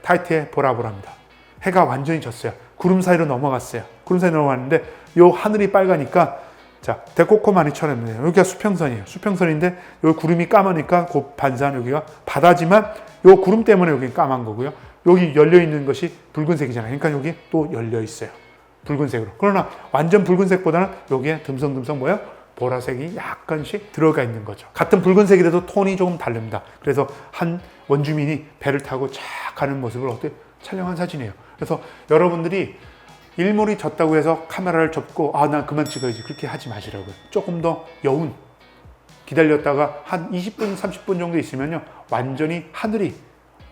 타이트해 보라보라합니다. 해가 완전히 졌어요. 구름 사이로 넘어갔어요. 구름 사이로 넘어갔는데 요 하늘이 빨가니까 자, 데코코마니처럼 여기가 수평선이에요. 수평선인데 여기 구름이 까마니까 그 반사한 여기가 바다지만 요 구름 때문에 여기 까만 거고요. 여기 열려 있는 것이 붉은색이잖아요. 그러니까 여기 또 열려 있어요. 붉은색으로. 그러나 완전 붉은색보다는 여기에 듬성듬성 뭐예요? 보라색이 약간씩 들어가 있는 거죠. 같은 붉은색이라도 톤이 조금 다릅니다. 그래서 한 원주민이 배를 타고 쫙 가는 모습을 어떻게 촬영한 사진이에요. 그래서 여러분들이 일몰이 졌다고 해서 카메라를 접고 나 그만 찍어야지 그렇게 하지 마시라고요. 조금 더 여운 기다렸다가 한 20분 30분 정도 있으면요 완전히 하늘이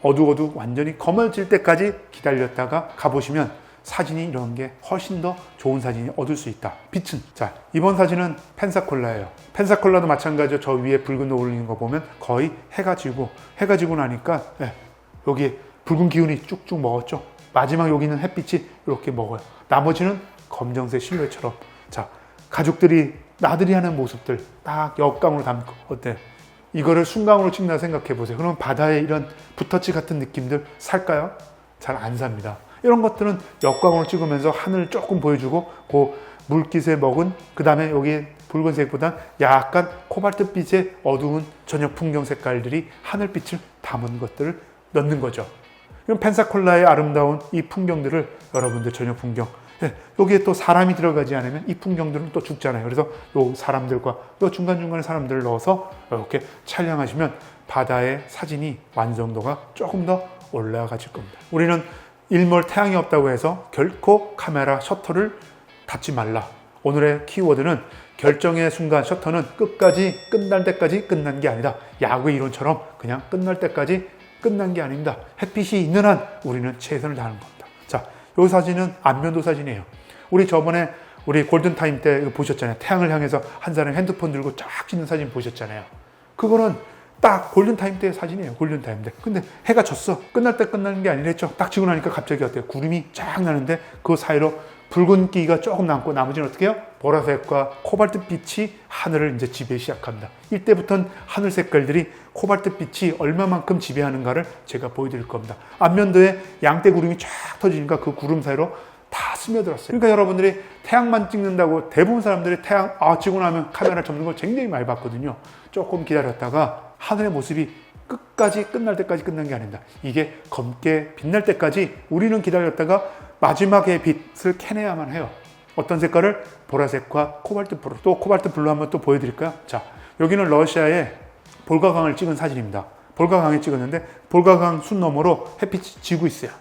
어두워도 완전히 검어질 때까지 기다렸다가 가보시면 사진이 이런 게 훨씬 더 좋은 사진이 얻을 수 있다. 빛은 자 이번 사진은 펜사콜라예요. 펜사콜라도 마찬가지로 저 위에 붉은 거 올리는 거 보면 거의 해가 지고 나니까 여기에 붉은 기운이 쭉쭉 먹었죠. 마지막 여기는 햇빛이 이렇게 먹어요. 나머지는 검정색 실루엣처럼 자 가족들이 나들이 하는 모습들 딱 역감으로 담고 어때? 이거를 순감으로 찍나 생각해 보세요. 그럼 바다에 이런 붓터치 같은 느낌들 살까요? 잘 안 삽니다. 이런 것들은 역광으로 찍으면서 하늘 조금 보여주고 그 물깃에 먹은 그 다음에 여기 붉은색보다 약간 코발트빛의 어두운 저녁 풍경 색깔들이 하늘빛을 담은 것들을 넣는 거죠. 이런 펜사콜라의 아름다운 이 풍경들을 여러분들 저녁 풍경 여기에 또 사람이 들어가지 않으면 이 풍경들은 또 죽잖아요. 그래서 요 사람들과 또 중간중간에 사람들을 넣어서 이렇게 촬영하시면 바다의 사진이 완성도가 조금 더 올라가질 겁니다. 우리는 일몰 태양이 없다고 해서 결코 카메라 셔터를 닫지 말라. 오늘의 키워드는 결정의 순간 셔터는 끝날 때까지 끝난 게 아니다. 야구의 이론처럼 그냥 끝날 때까지 끝난 게 아닙니다. 햇빛이 있는 한 우리는 최선을 다하는 겁니다. 자, 이 사진은 안면도 사진이에요. 우리 저번에 우리 골든타임 때 보셨잖아요. 태양을 향해서 한 사람이 핸드폰 들고 쫙 찍는 사진 보셨잖아요. 그거는 딱 골든타임 때의 사진이에요. 골든타임 때. 근데 해가 졌어. 끝날 때 끝나는 게 아니랬죠. 딱 지고 나니까 갑자기 어때요? 구름이 쫙 나는데 그 사이로 붉은기가 조금 남고 나머지는 어떻게 해요? 보라색과 코발트빛이 하늘을 이제 지배하기 시작합니다. 이때부터는 하늘 색깔들이 코발트빛이 얼마만큼 지배하는가를 제가 보여드릴 겁니다. 앞면도에 양떼 구름이 쫙 터지니까 그 구름 사이로 다 스며들었어요. 그러니까 여러분들이 태양만 찍는다고 대부분 사람들이 태양 찍고 나면 카메라 접는 걸 굉장히 많이 봤거든요. 조금 기다렸다가 하늘의 모습이 끝까지 끝날 때까지 끝난 게 아닙니다. 이게 검게 빛날 때까지 우리는 기다렸다가 마지막에 빛을 캐내야만 해요. 어떤 색깔을? 보라색과 코발트 블루. 또 코발트 블루 한번 또 보여드릴까요? 자, 여기는 러시아의 볼가강을 찍은 사진입니다. 볼가강에 찍었는데 볼가강 순 너머로 햇빛이 지고 있어요.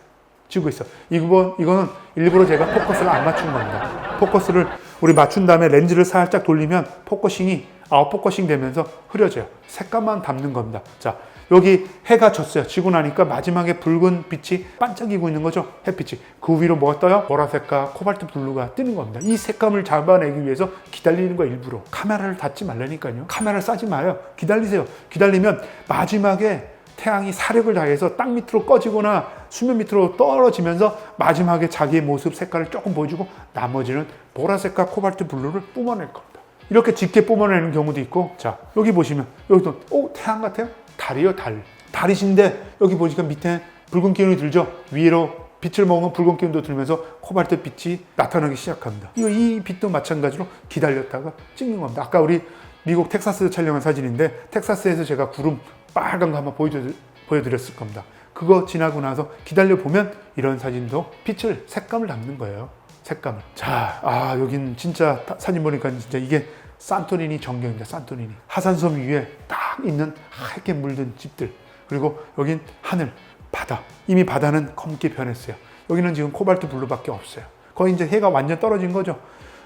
지고 있어. 이거는 일부러 제가 포커스를 안 맞춘 겁니다. 포커스를 우리 맞춘 다음에 렌즈를 살짝 돌리면 포커싱이 아웃포커싱 되면서 흐려져요. 색감만 담는 겁니다. 자, 여기 해가 졌어요. 지고 나니까 마지막에 붉은 빛이 반짝이고 있는 거죠. 햇빛이. 그 위로 뭐가 떠요? 보라색과 코발트 블루가 뜨는 겁니다. 이 색감을 잡아내기 위해서 기다리는 거 일부러. 카메라를 닫지 말라니까요. 카메라를 싸지 마요. 기다리세요. 기다리면 마지막에 태양이 사력을 다해서 땅 밑으로 꺼지거나 수면 밑으로 떨어지면서 마지막에 자기의 모습 색깔을 조금 보여주고 나머지는 보라색과 코발트 블루를 뿜어낼 겁니다. 이렇게 짙게 뿜어내는 경우도 있고 자 여기 보시면 여기도 태양 같아요? 달이요 달. 달이신데 여기 보니까 밑에 붉은 기운이 들죠? 위로 빛을 먹으면 붉은 기운도 들면서 코발트 빛이 나타나기 시작합니다. 이 빛도 마찬가지로 기다렸다가 찍는 겁니다. 아까 우리 미국 텍사스 촬영한 사진인데 텍사스에서 제가 구름 빨간 거 한번 보여드렸을 겁니다. 그거 지나고 나서 기다려보면 이런 사진도 빛을 색감을 담는 거예요. 색감을. 자, 여긴 진짜 사진 보니까 진짜 이게 산토리니 전경입니다. 산토리니. 하산섬 위에 딱 있는 하얗게 물든 집들. 그리고 여긴 하늘, 바다. 이미 바다는 검게 변했어요. 여기는 지금 코발트 블루밖에 없어요. 거의 이제 해가 완전 떨어진 거죠.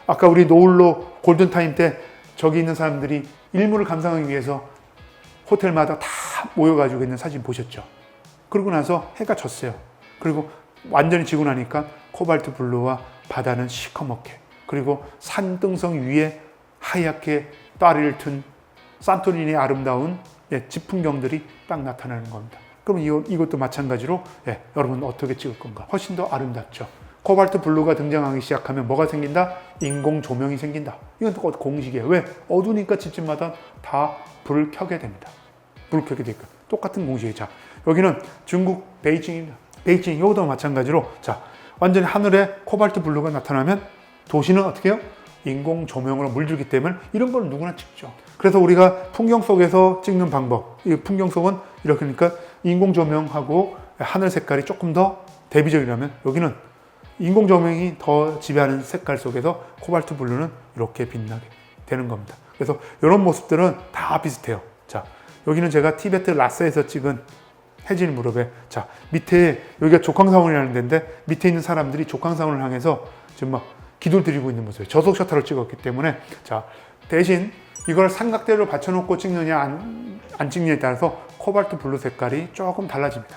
아까 우리 노을로 골든타임 때 저기 있는 사람들이 일몰을 감상하기 위해서 호텔마다 다 모여가지고 있는 사진 보셨죠? 그러고 나서 해가 졌어요. 그리고 완전히 지고 나니까 코발트 블루와 바다는 시커멓게 그리고 산등성 위에 하얗게 따리를 튼 산토리니의 아름다운 집 풍경들이 딱 나타나는 겁니다. 그럼 이것도 마찬가지로 여러분 어떻게 찍을 건가? 훨씬 더 아름답죠. 코발트 블루가 등장하기 시작하면 뭐가 생긴다? 인공 조명이 생긴다. 이건 또 공식이에요. 왜? 어두우니까 집집마다 다 불을 켜게 됩니다. 불을 켜게 되니까. 똑같은 공식이에요. 자, 여기는 중국 베이징입니다. 베이징 이것도 마찬가지로 자 완전히 하늘에 코발트 블루가 나타나면 도시는 어떻게 해요? 인공 조명으로 물들기 때문에 이런 걸 누구나 찍죠. 그래서 우리가 풍경 속에서 찍는 방법, 이 풍경 속은 이렇게 그러니까 인공 조명하고 하늘 색깔이 조금 더 대비적이라면 여기는 인공 조명이 더 지배하는 색깔 속에서 코발트 블루는 이렇게 빛나게 되는 겁니다. 그래서 이런 모습들은 다 비슷해요. 자, 여기는 제가 티베트 라사에서 찍은 해질 무렵에 자 밑에 여기가 족황상원이라는 데인데 밑에 있는 사람들이 족황상원을 향해서 지금 막 기도를 드리고 있는 모습이에요. 저속 셔터를 찍었기 때문에 자 대신 이걸 삼각대로 받쳐놓고 찍느냐 안 찍느냐에 따라서 코발트 블루 색깔이 조금 달라집니다.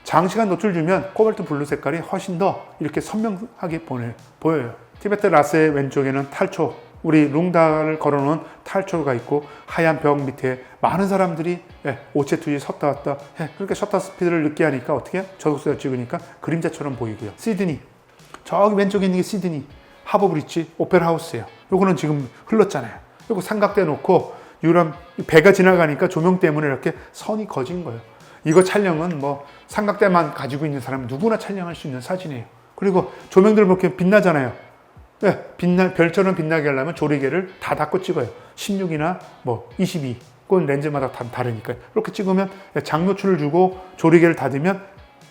장시간 노출 주면 코발트 블루 색깔이 훨씬 더 이렇게 선명하게 보여요. 티베트 라스의 왼쪽에는 탈초, 우리 룽다를 걸어놓은 탈초가 있고 하얀 벽 밑에 많은 사람들이 오체투에 섰다 왔다 그렇게 셔터 스피드를 늦게 하니까 어떻게 해요? 저속도를 찍으니까 그림자처럼 보이고요. 시드니, 저기 왼쪽에 있는 게 시드니 하버브리지 오페라 하우스예요. 요거는 지금 흘렀잖아요. 요거 삼각대 놓고 유람 배가 지나가니까 조명 때문에 이렇게 선이 거진 거예요. 이거 촬영은 뭐 삼각대만 가지고 있는 사람은 누구나 촬영할 수 있는 사진이에요. 그리고 조명들 이렇게 빛나잖아요. 네, 별처럼 빛나게 하려면 조리개를 다 닫고 찍어요. 16이나 뭐 22, 그건 렌즈마다 다 다르니까요. 이렇게 찍으면 장노출을 주고 조리개를 닫으면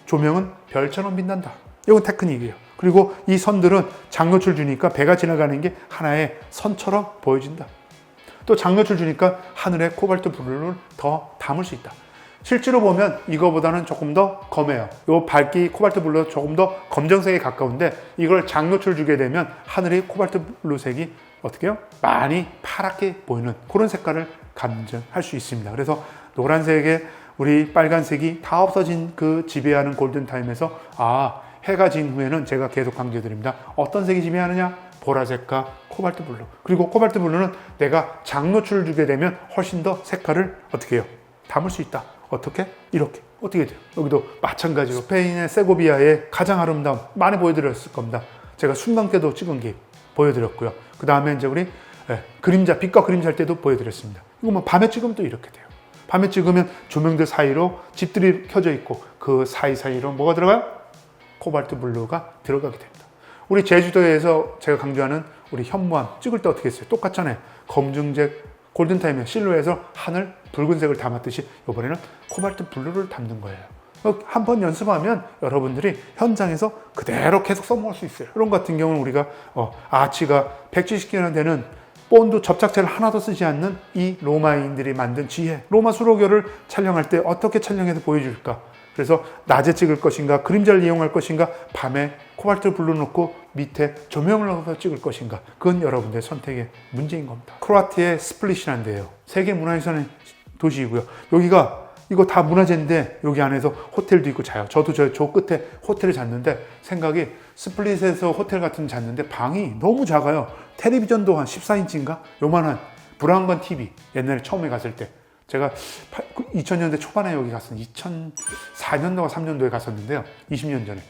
조명은 별처럼 빛난다. 이건 테크닉이에요. 그리고 이 선들은 장노출 주니까 배가 지나가는 게 하나의 선처럼 보여진다. 또 장노출 주니까 하늘에 코발트 블루를 더 담을 수 있다. 실제로 보면 이거보다는 조금 더 검해요. 이 밝기 코발트 블루가 조금 더 검정색에 가까운데 이걸 장노출 주게 되면 하늘의 코발트 블루색이 어떻게 해요? 많이 파랗게 보이는 그런 색깔을 감정할 수 있습니다. 그래서 노란색에 우리 빨간색이 다 없어진 그 지배하는 골든타임에서 해가 진 후에는 제가 계속 강조드립니다. 어떤 색이 지배하느냐? 보라색과 코발트 블루. 그리고 코발트 블루는 내가 장노출을 주게 되면 훨씬 더 색깔을 어떻게 해요? 담을 수 있다. 어떻게? 이렇게. 어떻게 돼요? 여기도 마찬가지로 스페인의 세고비아의 가장 아름다움 많이 보여드렸을 겁니다. 제가 순간 때도 찍은 게 보여드렸고요. 그 다음에 이제 우리 그림자, 빛과 그림자 할 때도 보여드렸습니다. 이거 뭐 밤에 찍으면 또 이렇게 돼요. 밤에 찍으면 조명들 사이로 집들이 켜져 있고 그 사이사이로 뭐가 들어가요? 코발트 블루가 들어가게 됩니다. 우리 제주도에서 제가 강조하는 우리 현무암 찍을 때 어떻게 했어요? 똑같잖아요. 검정색 골든타임의 실루엣에서 하늘 붉은색을 담았듯이 이번에는 코발트 블루를 담는 거예요. 한번 연습하면 여러분들이 현장에서 그대로 계속 써먹을 수 있어요. 이런 같은 경우는 우리가 아치가 170개나 되는 본드 접착제를 하나도 쓰지 않는 이 로마인들이 만든 지혜, 로마 수로교를 촬영할 때 어떻게 촬영해서 보여줄까? 그래서 낮에 찍을 것인가, 그림자를 이용할 것인가, 밤에 코발트 블루 넣고 밑에 조명을 넣어서 찍을 것인가, 그건 여러분들의 선택의 문제인 겁니다. 크로아티아의 스플릿이라는 데예요. 세계 문화유산의 도시이고요. 여기가 이거 다 문화재인데 여기 안에서 호텔도 있고 자요. 저도 저 끝에 호텔을 잤는데 생각이 스플릿에서 호텔 같은 데 잤는데 방이 너무 작아요. 텔레비전도 한 14인치인가? 요만한 브라운관 TV 옛날에 처음에 갔을 때 제가 2000년대 초반에 여기 갔었는데 2004년도가 3년도에 갔었는데요. 20년 전에.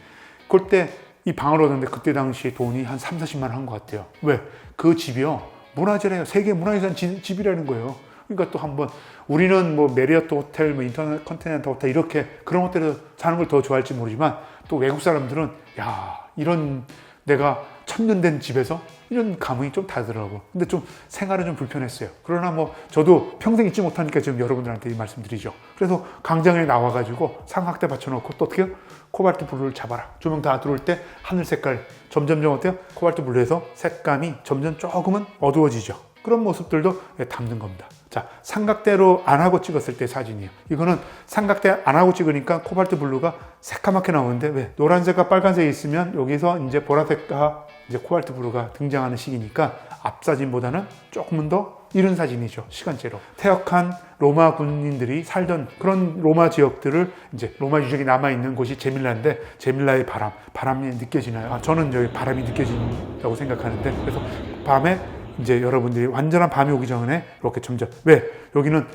그때 이 방을 얻었는데 그때 당시 돈이 한 3, 40만 원 한 것 같아요. 왜? 그 집이요. 문화재래요. 세계 문화유산 집이라는 거예요. 그러니까 또 한번 우리는 뭐 메리어트 호텔, 뭐 인터컨티넨탈 호텔 이렇게 그런 호텔에서 자는 걸 더 좋아할지 모르지만 또 외국 사람들은 야 이런 내가 천년된 집에서 이런 감흥이 좀 다르더라고. 근데 좀 생활은 좀 불편했어요. 그러나 뭐 저도 평생 잊지 못하니까 지금 여러분들한테 이 말씀드리죠. 그래서 광장에 나와가지고 삼각대 받쳐놓고 또 어떻게 해요? 코발트 블루를 잡아라. 조명 다 들어올 때 하늘 색깔 점점점 어때요? 코발트 블루에서 색감이 점점 조금은 어두워지죠. 그런 모습들도 담는 겁니다. 자, 삼각대로 안 하고 찍었을 때 사진이에요. 이거는 삼각대 안 하고 찍으니까 코발트 블루가 새까맣게 나오는데 왜? 노란색과 빨간색이 있으면 여기서 이제 보라색과 이제 코발트 블루가 등장하는 시기니까 앞 사진보다는 조금은 더 이른 사진이죠. 시간제로. 퇴역한 로마 군인들이 살던 그런 로마 지역들을 이제 로마 유적이 남아있는 곳이 제밀라인데 제밀라의 바람이 느껴지나요? 저는 여기 바람이 느껴진다고 생각하는데 그래서 밤에 이제 여러분들이 완전한 밤이 오기 전에 이렇게 점점 왜? 여기는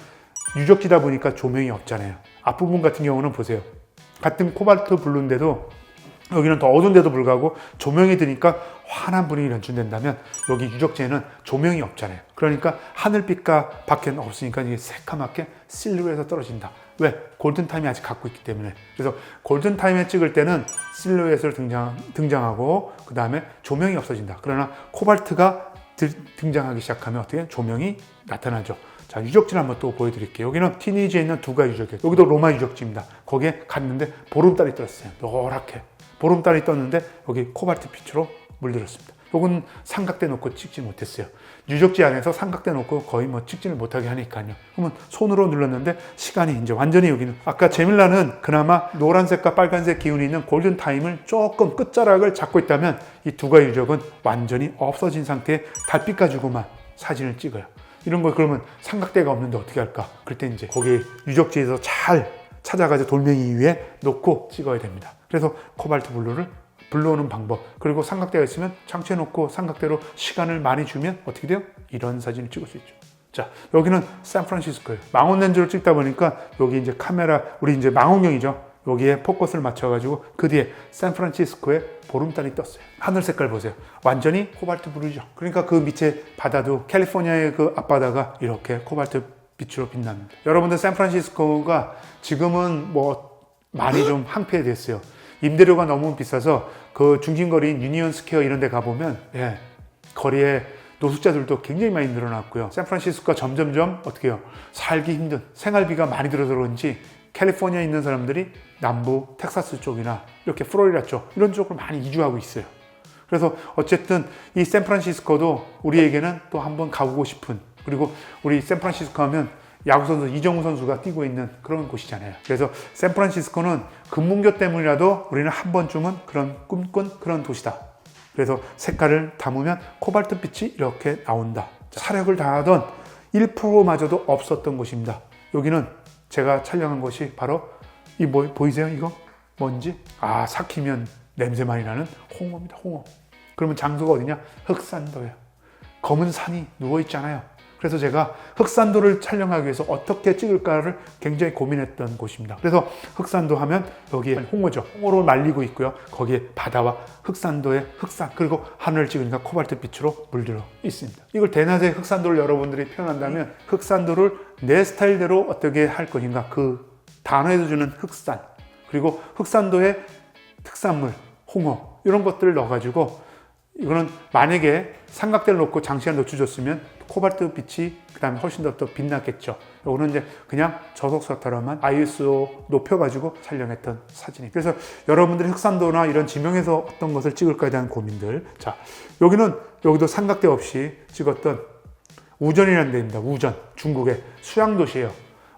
유적지다 보니까 조명이 없잖아요. 앞부분 같은 경우는 보세요. 같은 코발트 블루인데도 여기는 더 어두운데도 불구하고 조명이 드니까 환한 분위기를 연출된다면 여기 유적지에는 조명이 없잖아요. 그러니까 하늘빛과 밖에 없으니까 이게 새카맣게 실루엣에서 떨어진다. 왜? 골든타임이 아직 갖고 있기 때문에. 그래서 골든타임에 찍을 때는 실루엣을 등장하고 그 다음에 조명이 없어진다. 그러나 코발트가 등장하기 시작하면 어떻게 조명이 나타나죠. 자, 유적지를 한번 또 보여드릴게요. 여기는 티니지에 있는 두가 유적지예요. 여기도 로마 유적지입니다. 거기에 갔는데 보름달이 떴어요. 노랗게. 보름달이 떴는데 여기 코발트 빛으로 물들었습니다. 요건 삼각대 놓고 찍지 못했어요. 유적지 안에서 삼각대 놓고 거의 뭐 찍지를 못하게 하니까요. 그러면 손으로 눌렀는데 시간이 이제 완전히 여기는 아까 제밀라는 그나마 노란색과 빨간색 기운이 있는 골든타임을 조금 끝자락을 잡고 있다면 이 두가 유적은 완전히 없어진 상태에 달빛 가지고만 사진을 찍어요. 이런 거 그러면 삼각대가 없는데 어떻게 할까? 그럴 때 이제 거기 유적지에서 잘 찾아가서 돌멩이 위에 놓고 찍어야 됩니다. 그래서 코발트 블루를 불러오는 방법, 그리고 삼각대가 있으면 창치해 놓고 삼각대로 시간을 많이 주면 어떻게 돼요? 이런 사진을 찍을 수 있죠. 자, 여기는 샌프란시스코예요. 망원 렌즈로 찍다 보니까 여기 이제 카메라, 우리 이제 망원경이죠. 여기에 포커스를 맞춰가지고 그 뒤에 샌프란시스코에 보름달이 떴어요. 하늘 색깔 보세요. 완전히 코발트 블루죠. 그러니까 그 밑에 바다도 캘리포니아의 그 앞바다가 이렇게 코발트 빛으로 빛납니다. 여러분들 샌프란시스코가 지금은 뭐 많이 좀 황폐됐어요. 임대료가 너무 비싸서 그 중심거리인 유니온 스퀘어 이런 데 가보면 거리에 노숙자들도 굉장히 많이 늘어났고요. 샌프란시스코가 점점점 어떻게 해요? 살기 힘든 생활비가 많이 들어서 그런지 캘리포니아에 있는 사람들이 남부 텍사스 쪽이나 이렇게 플로리다 쪽 이런 쪽으로 많이 이주하고 있어요. 그래서 어쨌든 이 샌프란시스코도 우리에게는 또 한번 가보고 싶은, 그리고 우리 샌프란시스코 하면 야구선수 이정우 선수가 뛰고 있는 그런 곳이잖아요. 그래서 샌프란시스코는 금문교 때문이라도 우리는 한 번쯤은 그런 꿈꾼 그런 도시다. 그래서 색깔을 담으면 코발트빛이 이렇게 나온다. 사력을 다하던 1%마저도 없었던 곳입니다. 여기는 제가 촬영한 곳이 바로 이 보이세요? 이거 뭔지? 아, 삭히면 냄새 많이 나는 홍어입니다. 홍어. 그러면 장소가 어디냐? 흑산도예요. 검은 산이 누워있잖아요. 그래서 제가 흑산도를 촬영하기 위해서 어떻게 찍을까를 굉장히 고민했던 곳입니다. 그래서 흑산도 하면 여기에 홍어죠. 홍어로 말리고 있고요. 거기에 바다와 흑산도의 흑산, 그리고 하늘을 찍으니까 코발트빛으로 물들어 있습니다. 이걸 대낮에 흑산도를 여러분들이 표현한다면 흑산도를 내 스타일대로 어떻게 할 것인가, 그 단어에서 주는 흑산, 그리고 흑산도의 특산물, 홍어 이런 것들을 넣어가지고, 이거는 만약에 삼각대를 놓고 장시간 노출줬으면 코발트 빛이 그 다음에 훨씬 더 빛났겠죠. 이거는 이제 그냥 저속사타로만 ISO 높여가지고 촬영했던 사진이에요. 그래서 여러분들이 흑산도나 이런 지명에서 어떤 것을 찍을까에 대한 고민들. 자, 여기도 삼각대 없이 찍었던 우전이라는 데입니다. 우전, 중국의 수양도시예요.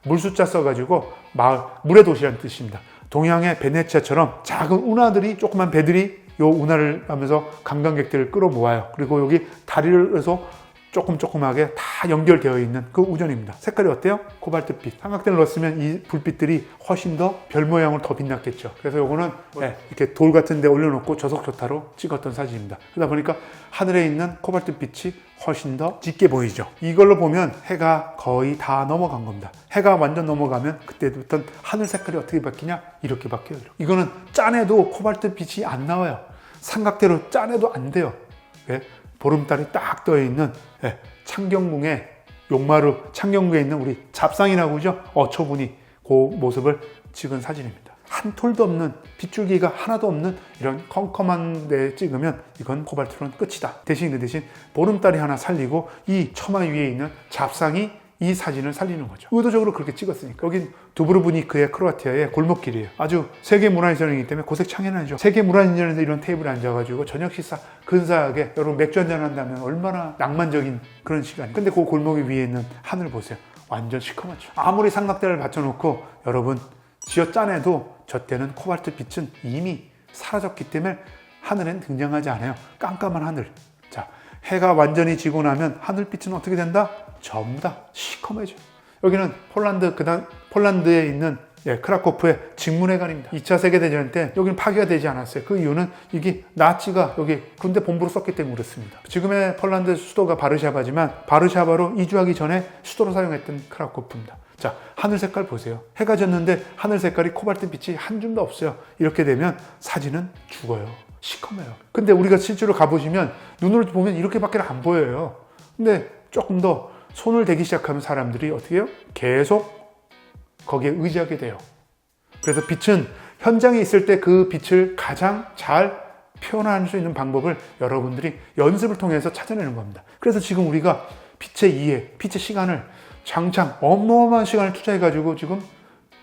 물숫자 써가지고 마을, 물의 도시라는 뜻입니다. 동양의 베네치아처럼 작은 운하들이, 조그만 배들이 요 운하를 하면서 관광객들을 끌어모아요. 그리고 여기 다리를 해서 조금조금하게 다 연결되어 있는 그 우전입니다. 색깔이 어때요? 코발트빛. 삼각대를 넣었으면 이 불빛들이 훨씬 더 별 모양으로 더 빛났겠죠. 그래서 요거는 이렇게 돌 같은 데 올려놓고 저속조타로 찍었던 사진입니다. 그러다 보니까 하늘에 있는 코발트빛이 훨씬 더 짙게 보이죠. 이걸로 보면 해가 거의 다 넘어간 겁니다. 해가 완전 넘어가면 그때부터 하늘 색깔이 어떻게 바뀌냐? 이렇게 바뀌어요. 이거는 짜내도 코발트빛이 안 나와요. 삼각대로 짜내도 안 돼요. 왜? 보름달이 딱 떠 있는 창경궁의 용마루 창경궁에 있는 우리 잡상이라고 하죠. 어초분이 그 모습을 찍은 사진입니다. 한 톨도 없는, 빗줄기가 하나도 없는 이런 컴컴한 데 찍으면 이건 코발트로는 끝이다. 대신 그 대신 보름달이 하나 살리고 이 처마 위에 있는 잡상이 이 사진을 살리는 거죠. 의도적으로 그렇게 찍었으니까. 여긴 두브르브니크의 크로아티아의 골목길이에요. 아주 세계문화유산이기 때문에 고색 창연하죠. 세계문화유산에서 이런 테이블에 앉아가지고 저녁 식사 근사하게, 여러분 맥주 한잔 한다면 얼마나 낭만적인 그런 시간이에요. 근데 그 골목 위에 있는 하늘 보세요. 완전 시커멓죠. 아무리 삼각대를 받쳐놓고 여러분 쥐어 짜내도 저 때는 코발트 빛은 이미 사라졌기 때문에 하늘엔 등장하지 않아요. 깜깜한 하늘. 자, 해가 완전히 지고 나면 하늘빛은 어떻게 된다? 전부 다 시커매져. 여기는 폴란드에 있는 크라코프의 직문회관입니다. 2차 세계대전 때 여기는 파괴가 되지 않았어요. 그 이유는 이게 나치가 여기 군대 본부로 썼기 때문에 그렇습니다. 지금의 폴란드 수도가 바르샤바지만 바르샤바로 이주하기 전에 수도로 사용했던 크라코프입니다. 자, 하늘 색깔 보세요. 해가 졌는데 하늘 색깔이 코발트빛이 한 줌도 없어요. 이렇게 되면 사진은 죽어요. 시커매요. 근데 우리가 실제로 가보시면 눈으로 보면 이렇게밖에 안 보여요. 근데 조금 더 손을 대기 시작하면 사람들이 어떻게 해요? 계속 거기에 의지하게 돼요. 그래서 빛은 현장에 있을 때 그 빛을 가장 잘 표현할 수 있는 방법을 여러분들이 연습을 통해서 찾아내는 겁니다. 그래서 지금 우리가 빛의 이해, 빛의 시간을 장장 어마어마한 시간을 투자해가지고 지금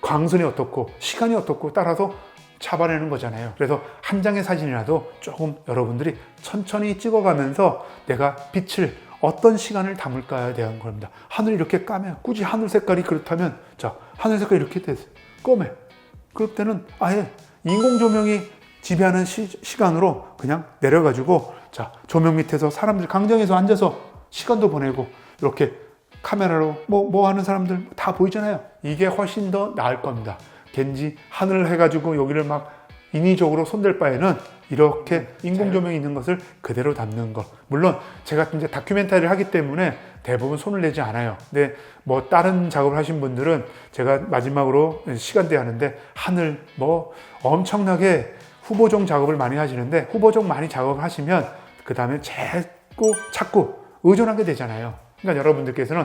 광선이 어떻고 시간이 어떻고 따라서 잡아내는 거잖아요. 그래서 한 장의 사진이라도 조금 여러분들이 천천히 찍어가면서 내가 빛을 어떤 시간을 담을까에 대한 겁니다. 하늘이 이렇게 까매. 굳이 하늘 색깔이 그렇다면 자, 하늘 색깔이 이렇게 됐어요. 검해. 그럴 때는 아예 인공 조명이 지배하는 시간으로 그냥 내려가지고 자, 조명 밑에서 사람들 강정에서 앉아서 시간도 보내고 이렇게 카메라로 뭐 하는 사람들 다 보이잖아요. 이게 훨씬 더 나을 겁니다. 겐지 하늘을 해가지고 여기를 막 인위적으로 손댈 바에는 이렇게 인공 조명이 있는 것을 그대로 담는 것. 물론 제가 이제 다큐멘터리를 하기 때문에 대부분 손을 내지 않아요. 근데 뭐 다른 작업을 하신 분들은 제가 마지막으로 시간대 하는데 하늘 뭐 엄청나게 후보종 작업을 많이 하시는데 후보종 많이 작업을 하시면 그 다음에 자꾸 의존하게 되잖아요. 그러니까 여러분들께서는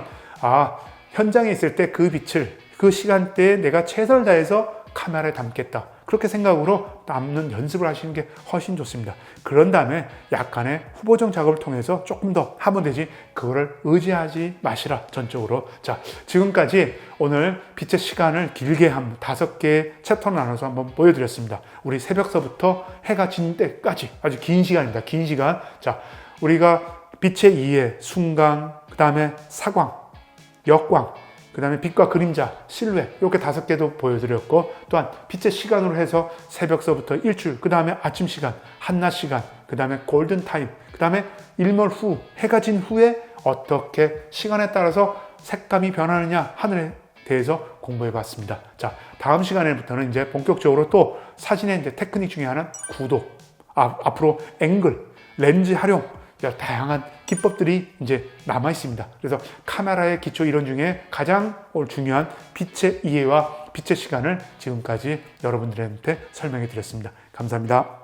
현장에 있을 때 그 빛을 그 시간대에 내가 최선을 다해서 카메라에 담겠다. 그렇게 생각으로 담는 연습을 하시는 게 훨씬 좋습니다. 그런 다음에 약간의 후보정 작업을 통해서 조금 더 하면 되지 그거를 의지하지 마시라 전적으로. 자, 지금까지 오늘 빛의 시간을 길게 한 5개의 챕터로 나눠서 한번 보여드렸습니다. 우리 새벽서부터 해가 진 때까지 아주 긴 시간입니다. 긴 시간. 자, 우리가 빛의 이해, 순광, 그 다음에 사광, 역광, 그 다음에 빛과 그림자, 실루엣 이렇게 5개도 보여드렸고 또한 빛의 시간으로 해서 새벽서부터 일출, 그 다음에 아침 시간, 한낮 시간, 그 다음에 골든타임, 그 다음에 일몰 후, 해가 진 후에 어떻게 시간에 따라서 색감이 변하느냐 하늘에 대해서 공부해 봤습니다. 자, 다음 시간에부터는 이제 본격적으로 또 사진의 이제 테크닉 중에 하나는 구도, 앞으로 앵글, 렌즈 활용, 다양한 기법들이 이제 남아 있습니다. 그래서 카메라의 기초 이론 중에 가장 중요한 빛의 이해와 빛의 시간을 지금까지 여러분들한테 설명해 드렸습니다. 감사합니다.